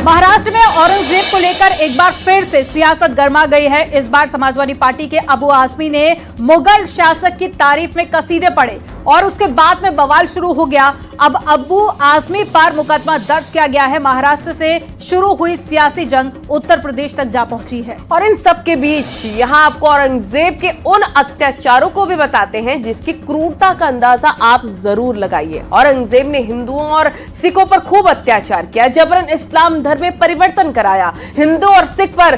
महाराष्ट्र में औरंगजेब को लेकर एक बार फिर से सियासत गर्मा गई है। इस बार समाजवादी पार्टी के अबू आजमी ने मुगल शासक की तारीफ में कसीदे पढ़े और उसके बाद में बवाल शुरू हो गया। अब अबू आजमी पर मुकदमा दर्ज किया गया है। महाराष्ट्र से शुरू हुई सियासी जंग उत्तर प्रदेश तक जा पहुंची है। और इन सब के बीच यहाँ आपको औरंगजेब के उन अत्याचारों को भी बताते हैं जिसकी क्रूरता का अंदाजा आप जरूर लगाइए। औरंगजेब ने हिंदुओं और सिखों पर खूब अत्याचार किया, जबरन इस्लाम धर्म में परिवर्तन कराया, हिंदू और सिख पर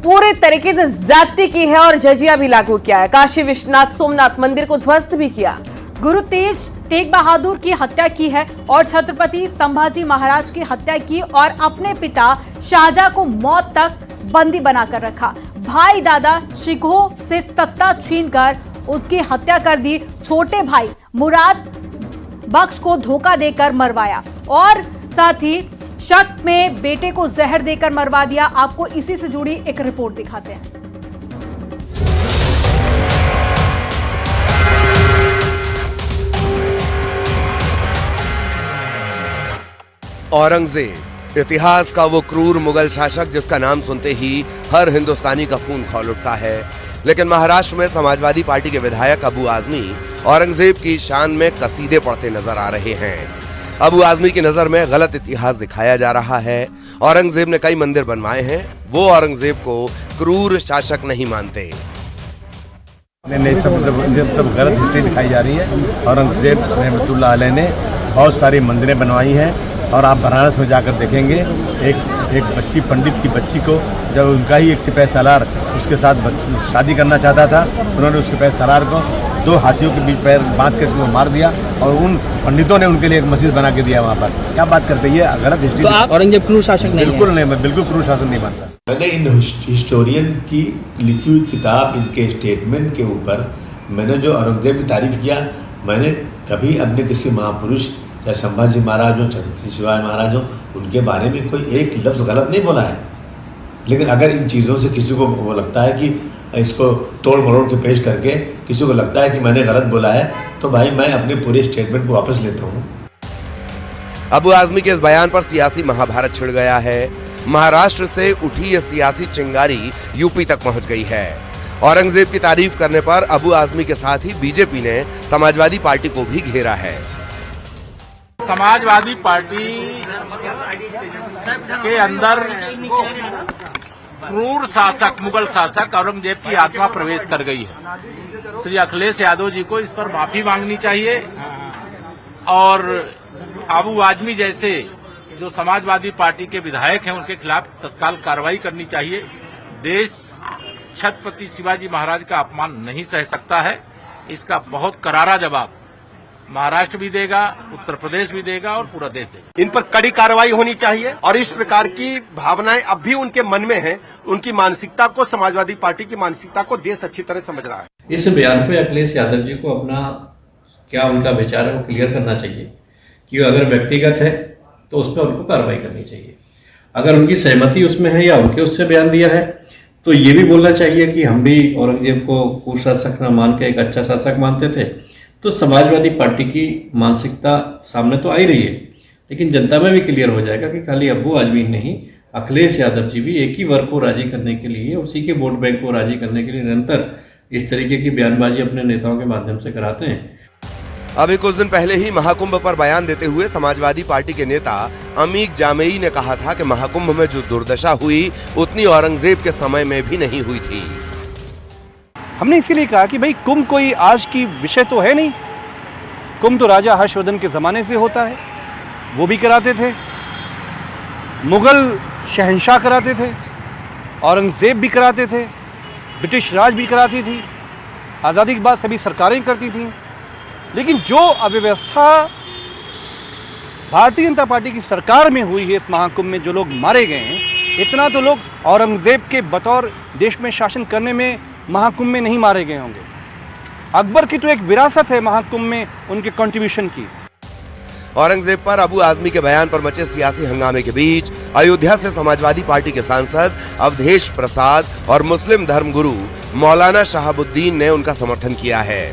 पूरे तरीके से ज्यादती की है और जजिया भी लागू किया है। काशी विश्वनाथ सोमनाथ मंदिर को ध्वस्त भी किया। गुरु तेग बहादुर की हत्या की है और छत्रपति संभाजी महाराज की हत्या की और अपने पिता शाहजहां को मौत तक बंदी बनाकर रखा। भाई दादा सिखों से सत्ता छीनकर उसकी हत्या कर दी। छोटे भाई मुराद बख्श को धोखा देकर मरवाया और साथ ही शक में बेटे को जहर देकर मरवा दिया। आपको इसी से जुड़ी एक रिपोर्ट दिखाते हैं। औरंगजेब इतिहास का वो क्रूर मुगल शासक जिसका नाम सुनते ही हर हिंदुस्तानी का खून खौल उठता है। लेकिन महाराष्ट्र में समाजवादी पार्टी के विधायक अबू आजमी औरंगजेब की शान में कसीदे पढ़ते नजर आ रहे हैं। अबू आजमी की नजर में गलत इतिहास दिखाया जा रहा है। औरंगजेब ने कई मंदिर बनवाए हैं, वो औरंगजेब को क्रूर शासक नहीं मानते। सब गलत हिस्ट्री दिखाई जा रही है। औरंगजेब रहमतुल्लाह अलैह ने बहुत सारी मंदिरें बनवाई हैं और आप बनारस में जाकर देखेंगे एक बच्ची, पंडित की बच्ची को जब उनका ही एक सिपाही सालार उसके साथ शादी करना चाहता था, उन्होंने उस सिपाही सालार को 2 हाथियों के बीच पैर बांध कर वो मार दिया और उन पंडितों ने उनके लिए एक मस्जिद बना के दिया वहाँ पर। क्या बात करते हैं, ये गलत हिस्ट्री। तो आप औरंगजेब क्रूर शासक नहीं? बिल्कुल नहीं, मैं बिल्कुल क्रूर शासन नहीं मानता। मैंने इन हिस्टोरियन की लिखी हुई किताब, इनके स्टेटमेंट के ऊपर मैंने जो औरंगजेब की तारीफ किया, मैंने कभी अपने किसी महापुरुष चाहे संभाजी महाराज हो, छत्रपति शिवाजी महाराज हो, उनके बारे में कोई एक लफ्ज़ गलत नहीं बोला है। लेकिन अगर इन चीज़ों से किसी को वो लगता है कि इसको तोड़ मरोड़ के पेश करके किसी को लगता है कि मैंने गलत बोला है, तो भाई मैं अपने पूरे स्टेटमेंट को वापस लेता हूँ। अबू आजमी के इस बयान पर सियासी महाभारत छिड़ गया है। महाराष्ट्र से उठी यह सियासी चिंगारी यूपी तक पहुंच गई है। औरंगजेब की तारीफ करने पर अबू आजमी के साथ ही बीजेपी ने समाजवादी पार्टी को भी घेरा है। समाजवादी पार्टी के अंदर क्रूर शासक, मुगल शासक औरंगजेब की आत्मा प्रवेश कर गई है। श्री अखिलेश यादव जी को इस पर माफी मांगनी चाहिए और अबू आजमी जैसे जो समाजवादी पार्टी के विधायक हैं उनके खिलाफ तत्काल कार्रवाई करनी चाहिए। देश छत्रपति शिवाजी महाराज का अपमान नहीं सह सकता है। इसका बहुत करारा जवाब महाराष्ट्र भी देगा, उत्तर प्रदेश भी देगा और पूरा देश देगा। इन पर कड़ी कार्रवाई होनी चाहिए और इस प्रकार की भावनाएं अब भी उनके मन में हैं। उनकी मानसिकता को, समाजवादी पार्टी की मानसिकता को देश अच्छी तरह समझ रहा है। इस बयान पे अखिलेश यादव जी को अपना क्या उनका विचार है वो क्लियर करना चाहिए कि अगर व्यक्तिगत है तो उस पर उनको कार्रवाई करनी चाहिए। अगर उनकी सहमति उसमें है या उनके उससे बयान दिया है तो ये भी बोलना चाहिए कि हम भी औरंगजेब को क्रूर शासक न मान के एक अच्छा शासक मानते थे। तो समाजवादी पार्टी की मानसिकता सामने तो आ ही रही है, लेकिन जनता में भी क्लियर हो जाएगा कि खाली अबू आजमी नहीं, अखिलेश यादव जी भी एक ही वर्ग को राजी करने के लिए, उसी के वोट बैंक को राजी करने के लिए निरंतर इस तरीके की बयानबाजी अपने नेताओं के माध्यम से कराते हैं। अभी कुछ दिन पहले ही महाकुंभ पर बयान देते हुए समाजवादी पार्टी के नेता अमीक जामेई ने कहा था कि महाकुंभ में जो दुर्दशा हुई उतनी औरंगजेब के समय में भी नहीं हुई थी। हमने इसीलिए कहा कि भाई कुंभ कोई आज की विषय तो है नहीं। कुंभ तो राजा हर्षवर्धन के ज़माने से होता है, वो भी कराते थे, मुगल शहंशाह कराते थे, औरंगजेब भी कराते थे, ब्रिटिश राज भी कराती थी, आज़ादी के बाद सभी सरकारें करती थीं। लेकिन जो अव्यवस्था भारतीय जनता पार्टी की सरकार में हुई है, इस महाकुंभ में जो लोग मारे गए हैं, इतना तो लोग औरंगजेब के बतौर देश में शासन करने में महाकुंभ में नहीं मारे गए होंगे। अकबर की तो एक विरासत है महाकुंभ में उनके कंट्रीब्यूशन की। औरंगजेब पर अबू आजमी के बयान पर मचे सियासी हंगामे के बीच अयोध्या से समाजवादी पार्टी के सांसद अवधेश प्रसाद और मुस्लिम धर्मगुरु मौलाना शहाबुद्दीन ने उनका समर्थन किया है।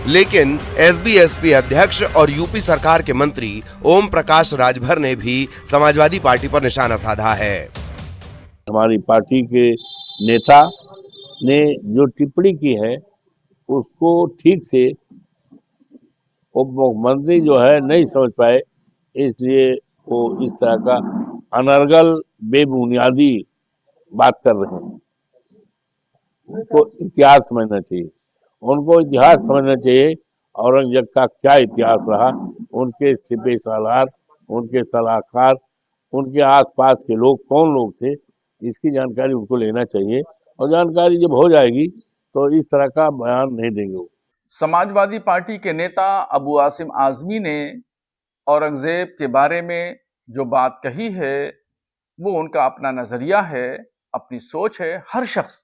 लेकिन एसबी-एसपी अध्यक्ष और यूपी सरकार के मंत्री ओम प्रकाश राजभर ने भी समाजवादी पार्टी पर निशाना साधा है। हमारी पार्टी के नेता ने जो टिप्पणी की है उसको ठीक से उप मुख्यमंत्री जो है नहीं समझ पाए, इसलिए वो इस तरह का अनर्गल बेबुनियादी बात कर रहे हैं। उनको इतिहास समझना चाहिए, उनको इतिहास समझना चाहिए। औरंगजेब का क्या इतिहास रहा, उनके सिपह सालार, उनके सलाहकार, उनके आसपास के लोग कौन लोग थे, इसकी जानकारी उनको लेना चाहिए। और जानकारी जब हो जाएगी तो इस तरह का बयान नहीं देंगे वो। समाजवादी पार्टी के नेता अबू आसिम आजमी ने औरंगजेब के बारे में जो बात कही है वो उनका अपना नजरिया है, अपनी सोच है। हर शख्स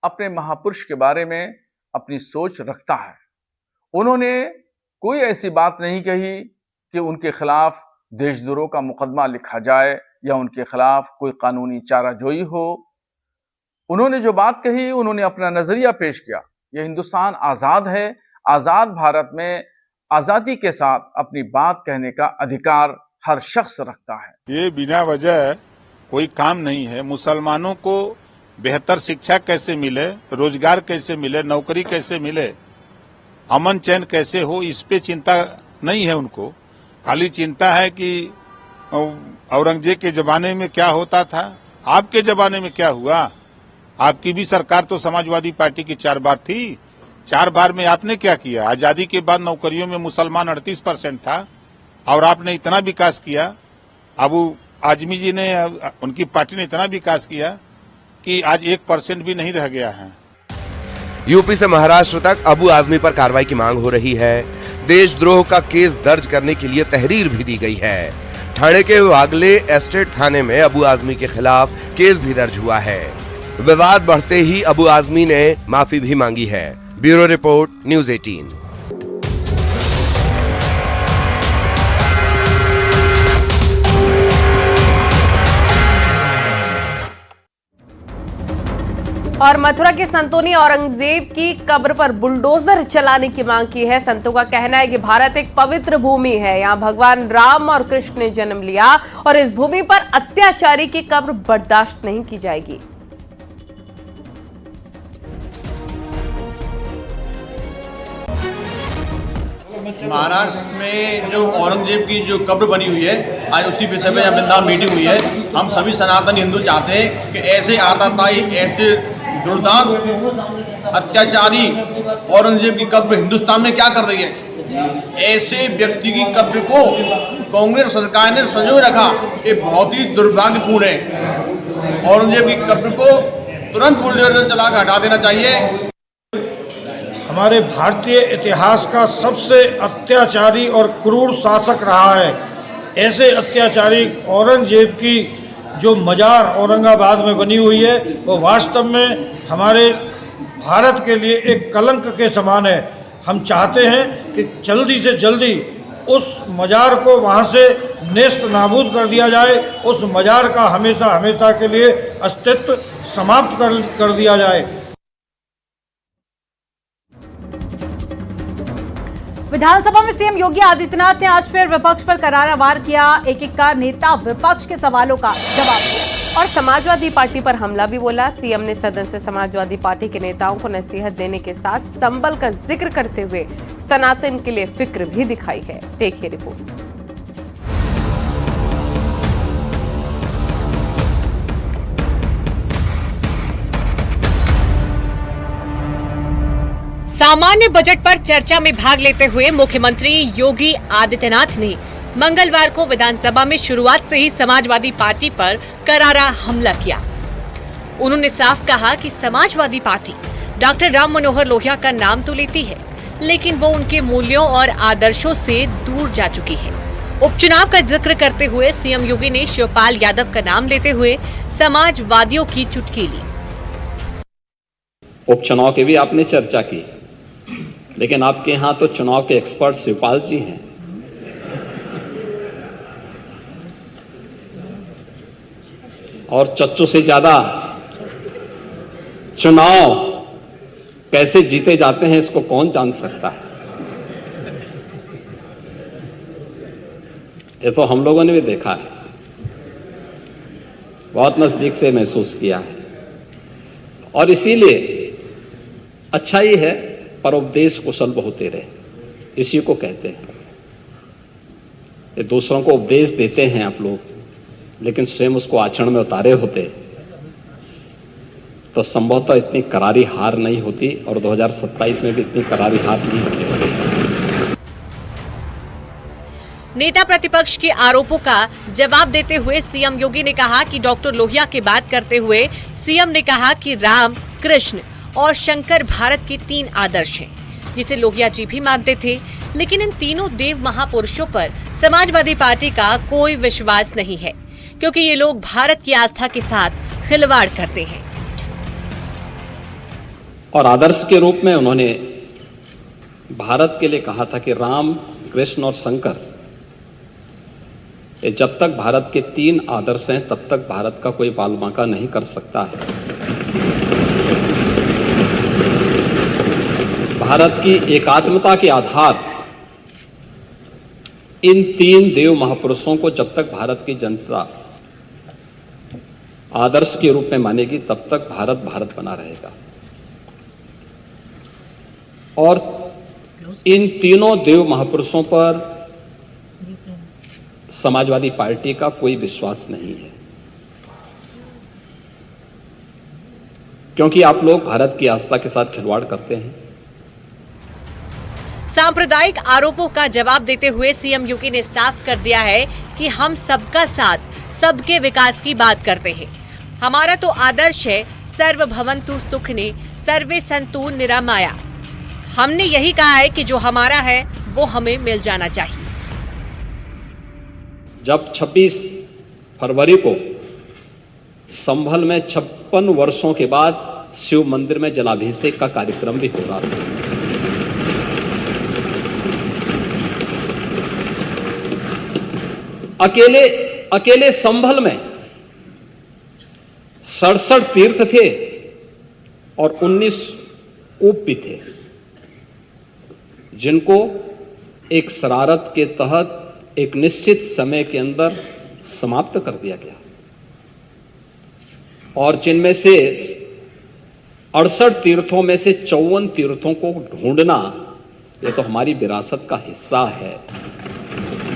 अपने महापुरुष के बारे में अपनी सोच रखता है। उन्होंने कोई ऐसी बात नहीं कही कि उनके खिलाफ देशद्रोह का मुकदमा लिखा जाए या उनके खिलाफ कोई कानूनी चाराजोई हो। उन्होंने जो बात कही, उन्होंने अपना नजरिया पेश किया। यह हिंदुस्तान आजाद है, आजाद भारत में आजादी के साथ अपनी बात कहने का अधिकार हर शख्स रखता है। ये बिना वजह कोई काम नहीं है। मुसलमानों को बेहतर शिक्षा कैसे मिले, रोजगार कैसे मिले, नौकरी कैसे मिले, अमन चैन कैसे हो, इस पे चिंता नहीं है उनको। खाली चिंता है कि औरंगजेब के जमाने में क्या होता था, आपके जमाने में क्या हुआ। आपकी भी सरकार तो समाजवादी पार्टी की 4 बार थी। 4 बार में आपने क्या किया? आजादी के बाद नौकरियों में मुसलमान 38% था और आपने इतना विकास किया। अबू आजमी जी ने, उनकी पार्टी ने इतना विकास किया कि आज 1% भी नहीं रह गया है। यूपी से महाराष्ट्र तक अबू आजमी पर कार्रवाई की मांग हो रही है। देशद्रोह का केस दर्ज करने के लिए तहरीर भी दी गई है। ठाणे के वागले एस्टेट थाने में अबू आजमी के खिलाफ केस भी दर्ज हुआ है। विवाद बढ़ते ही अबू आजमी ने माफी भी मांगी है। Bureau report, news 18। और मथुरा के संतों ने औरंगजेब की कब्र पर बुलडोजर चलाने की मांग की है। संतों का कहना है कि भारत एक पवित्र भूमि है, यहाँ भगवान राम और कृष्ण ने जन्म लिया और इस भूमि पर अत्याचारी की कब्र बर्दाश्त नहीं की जाएगी। महाराष्ट्र में जो औरंगजेब की जो कब्र बनी हुई है, आज उसी विषय में वृंदावन मीटिंग हुई है। हम सभी सनातन हिंदू चाहते हैं कि ऐसे आतताई, ऐसे जोरदार अत्याचारी औरंगजेब की कब्र हिंदुस्तान में क्या कर रही है। ऐसे व्यक्ति की कब्र को कांग्रेस सरकार ने संजोए रखा, ये बहुत ही दुर्भाग्यपूर्ण है। औरंगजेब की कब्र को तुरंत बुलडोजर चला कर हटा देना चाहिए। हमारे भारतीय इतिहास का सबसे अत्याचारी और क्रूर शासक रहा है। ऐसे अत्याचारी औरंगजेब की जो मजार औरंगाबाद में बनी हुई है वो वास्तव में हमारे भारत के लिए एक कलंक के समान है। हम चाहते हैं कि जल्दी से जल्दी उस मजार को वहाँ से नेस्त नाबूद कर दिया जाए, उस मजार का हमेशा हमेशा के लिए अस्तित्व समाप्त कर दिया जाए। विधानसभा में सीएम योगी आदित्यनाथ ने आज फिर विपक्ष पर करारा वार किया। एक का नेता विपक्ष के सवालों का जवाब दिया और समाजवादी पार्टी पर हमला भी बोला। सीएम ने सदन से समाजवादी पार्टी के नेताओं को नसीहत देने के साथ संबल का जिक्र करते हुए सनातन के लिए फिक्र भी दिखाई है। देखिए रिपोर्ट। सामान्य बजट पर चर्चा में भाग लेते हुए मुख्यमंत्री योगी आदित्यनाथ ने मंगलवार को विधानसभा में शुरुआत से ही समाजवादी पार्टी पर करारा हमला किया। उन्होंने साफ कहा कि समाजवादी पार्टी डॉक्टर राम मनोहर लोहिया का नाम तो लेती है, लेकिन वो उनके मूल्यों और आदर्शों से दूर जा चुकी है। उपचुनाव का जिक्र करते हुए सीएम योगी ने शिवपाल यादव का नाम लेते हुए समाजवादियों की चुटकी ली। उपचुनाव की भी आपने चर्चा की, लेकिन आपके यहाँ तो चुनाव के एक्सपर्ट शिवपाल जी हैं। और चच्चू से ज्यादा चुनाव कैसे जीते जाते हैं इसको कौन जान सकता है। ये तो हम लोगों ने भी देखा है, बहुत नजदीक से महसूस किया है। और इसीलिए अच्छा ही है पर उपदेश कुशल होते रहे, इसी को कहते हैं। ये दूसरों को उपदेश देते हैं आप लोग, लेकिन स्वयं उसको आचरण में उतारे होते तो संभवतः इतनी करारी हार नहीं होती और 2027 में भी इतनी करारी हार नहीं होती। नेता प्रतिपक्ष के आरोपों का जवाब देते हुए सीएम योगी ने कहा कि डॉक्टर लोहिया की बात करते हुए सीएम ने कहा कि राम, कृष्ण और शंकर भारत के 3 आदर्श हैं, जिसे लोहिया जी भी मानते थे। लेकिन इन तीनों देव महापुरुषों पर समाजवादी पार्टी का कोई विश्वास नहीं है, क्योंकि ये लोग भारत की आस्था के साथ खिलवाड़ करते हैं। और आदर्श के रूप में उन्होंने भारत के लिए कहा था कि राम, कृष्ण और शंकर, ये जब तक भारत के 3 आदर्श हैं तब तक भारत का कोई बालबांका नहीं कर सकता है। भारत की एकात्मता के आधार इन 3 देव महापुरुषों को जब तक भारत की जनता आदर्श के रूप में मानेगी तब तक भारत भारत बना रहेगा। और इन तीनों देव महापुरुषों पर समाजवादी पार्टी का कोई विश्वास नहीं है, क्योंकि आप लोग भारत की आस्था के साथ खिलवाड़ करते हैं। सांप्रदायिक आरोपों का जवाब देते हुए सीएम योगी ने साफ कर दिया है कि हम सबका साथ, सबके विकास की बात करते हैं। हमारा तो आदर्श है सर्वभवन्तु सुखिनः सर्वे सन्तु निरामया। हमने यही कहा है कि जो हमारा है वो हमें मिल जाना चाहिए। जब 26 फरवरी को संभल में 56 वर्षों के बाद शिव मंदिर में जलाभिषेक का कार्यक्रम भी हो रहा था, अकेले संभल में 67 तीर्थ थे और 19 कूप भी थे, जिनको एक शरारत के तहत एक निश्चित समय के अंदर समाप्त कर दिया गया। और जिनमें से 68 तीर्थों में से 54 तीर्थों को ढूंढना ये तो हमारी विरासत का हिस्सा है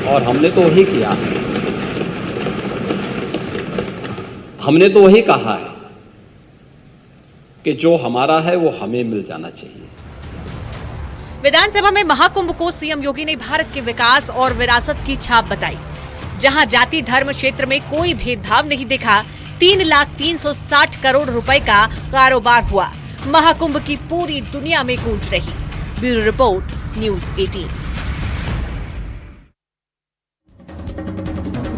और हमने तो वही किया है। हमने तो वही कहा है कि जो हमारा है वो हमें मिल जाना चाहिए। विधानसभा में महाकुंभ को सीएम योगी ने भारत के विकास और विरासत की छाप बताई। जहां जाति धर्म क्षेत्र में कोई भेदभाव नहीं दिखा, 3,360 करोड़ रुपए का कारोबार हुआ। महाकुंभ की पूरी दुनिया में गूंज रही। Bureau report, news 18।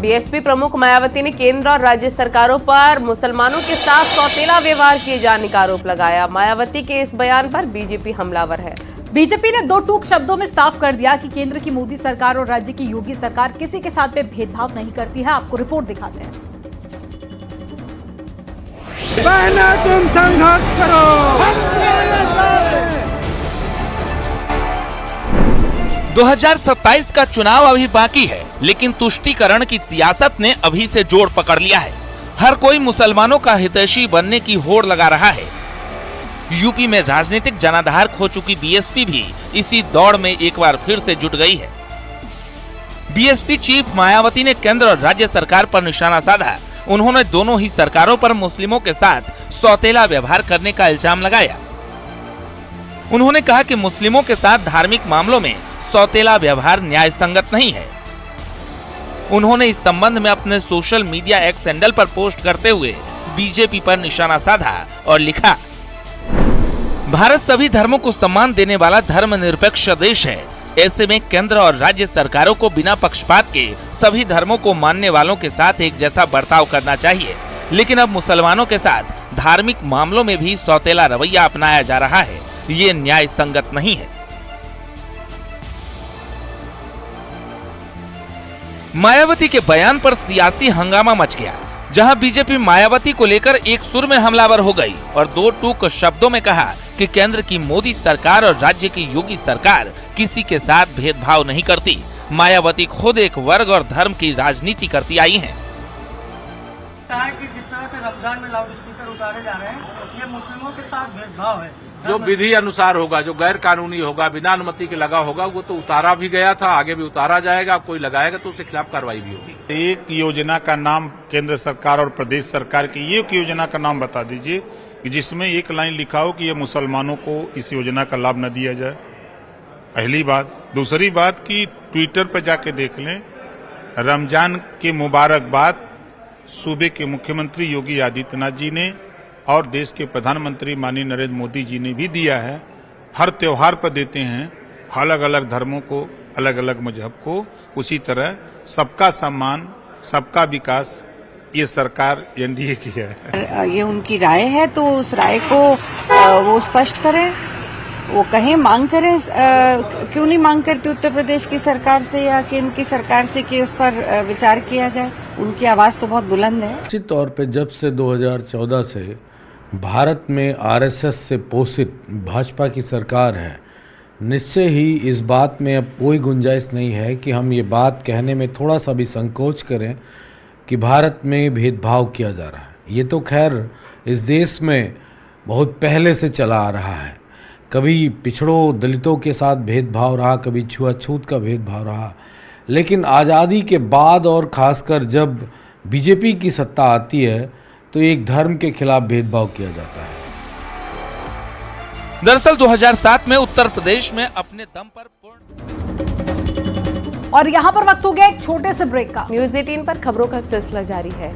बीएसपी प्रमुख मायावती ने केंद्र और राज्य सरकारों पर मुसलमानों के साथ सौतेला व्यवहार किए जाने का आरोप लगाया। मायावती के इस बयान पर बीजेपी हमलावर है। बीजेपी ने 2 टूक शब्दों में साफ कर दिया कि केंद्र की मोदी सरकार और राज्य की योगी सरकार किसी के साथ में भेदभाव नहीं करती है। आपको रिपोर्ट दिखाते हैं। तुम संघर्ष करो। 2027 का चुनाव अभी बाकी है, लेकिन तुष्टीकरण की सियासत ने अभी से जोर पकड़ लिया है। हर कोई मुसलमानों का हितैषी बनने की होड़ लगा रहा है। यूपी में राजनीतिक जनाधार खो चुकी बीएसपी भी इसी दौड़ में एक बार फिर से जुट गई है। बीएसपी चीफ मायावती ने केंद्र और राज्य सरकार पर निशाना साधा। उन्होंने दोनों ही सरकारों पर मुस्लिमों के साथ सौतेला व्यवहार करने का इल्जाम लगाया। उन्होंने कहा कि मुस्लिमों के साथ धार्मिक मामलों में सौतेला व्यवहार न्याय संगत नहीं है। उन्होंने इस संबंध में अपने सोशल मीडिया एक्स हैंडल पर पोस्ट करते हुए बीजेपी पर निशाना साधा और लिखा, भारत सभी धर्मों को सम्मान देने वाला धर्मनिरपेक्ष देश है। ऐसे में केंद्र और राज्य सरकारों को बिना पक्षपात के सभी धर्मों को मानने वालों के साथ एक जैसा बर्ताव करना चाहिए। लेकिन अब मुसलमानों के साथ धार्मिक मामलों में भी सौतेला रवैया अपनाया जा रहा है। ये न्याय संगत नहीं है। मायावती के बयान पर सियासी हंगामा मच गया, जहां बीजेपी मायावती को लेकर एक सुर में हमलावर हो गई और 2 टूक शब्दों में कहा कि केंद्र की मोदी सरकार और राज्य की योगी सरकार किसी के साथ भेदभाव नहीं करती। मायावती खुद एक वर्ग और धर्म की राजनीति करती आई हैं। कि जिस तरह से रमजान में लाउड स्पीकर उतारे जा रहे हैं, ये मुस्लिमों के साथ भेदभाव है। जो विधि अनुसार होगा, जो गैर कानूनी होगा, बिना अनुमति के लगा होगा, वो तो उतारा भी गया था, आगे भी उतारा जाएगा। कोई लगाएगा तो उसके खिलाफ कार्रवाई भी होगी। एक योजना का नाम केंद्र सरकार और प्रदेश सरकार की एक योजना का नाम बता दीजिए कि जिसमें एक लाइन लिखा हो कि ये मुसलमानों को इस योजना का लाभ न दिया जाए। पहली बात। दूसरी बात कि ट्विटर पर जाके देख लें, रमजान के मुबारकबाद सूबे के मुख्यमंत्री योगी आदित्यनाथ जी ने और देश के प्रधानमंत्री माननीय नरेंद्र मोदी जी ने भी दिया है। हर त्योहार पर देते हैं, अलग अलग धर्मों को, अलग अलग मजहब को। उसी तरह सबका सम्मान, सबका विकास ये सरकार एनडीए की है। ये उनकी राय है तो उस राय को वो स्पष्ट करें, वो कहें, मांग करें। क्यों नहीं मांग करती उत्तर प्रदेश की सरकार से या केंद्र की सरकार से कि उस पर विचार किया जाए? उनकी आवाज तो बहुत बुलंद है। निश्चित तौर पे जब से 2014 से भारत में आरएसएस से पोषित भाजपा की सरकार है, निश्चय ही इस बात में अब कोई गुंजाइश नहीं है कि हम ये बात कहने में थोड़ा सा भी संकोच करें कि भारत में भेदभाव किया जा रहा है। ये तो खैर इस देश में बहुत पहले से चला आ रहा है। कभी पिछड़ों दलितों के साथ भेदभाव रहा, कभी छुआछूत का भेदभाव रहा, लेकिन आज़ादी के बाद और ख़ासकर जब बीजेपी की सत्ता आती है तो एक धर्म के खिलाफ भेदभाव किया जाता है। दरअसल 2007 में उत्तर प्रदेश में अपने दम पर और यहाँ पर वक्त हो गया एक छोटे से ब्रेक का। न्यूज़ 18 पर खबरों का सिलसिला जारी है।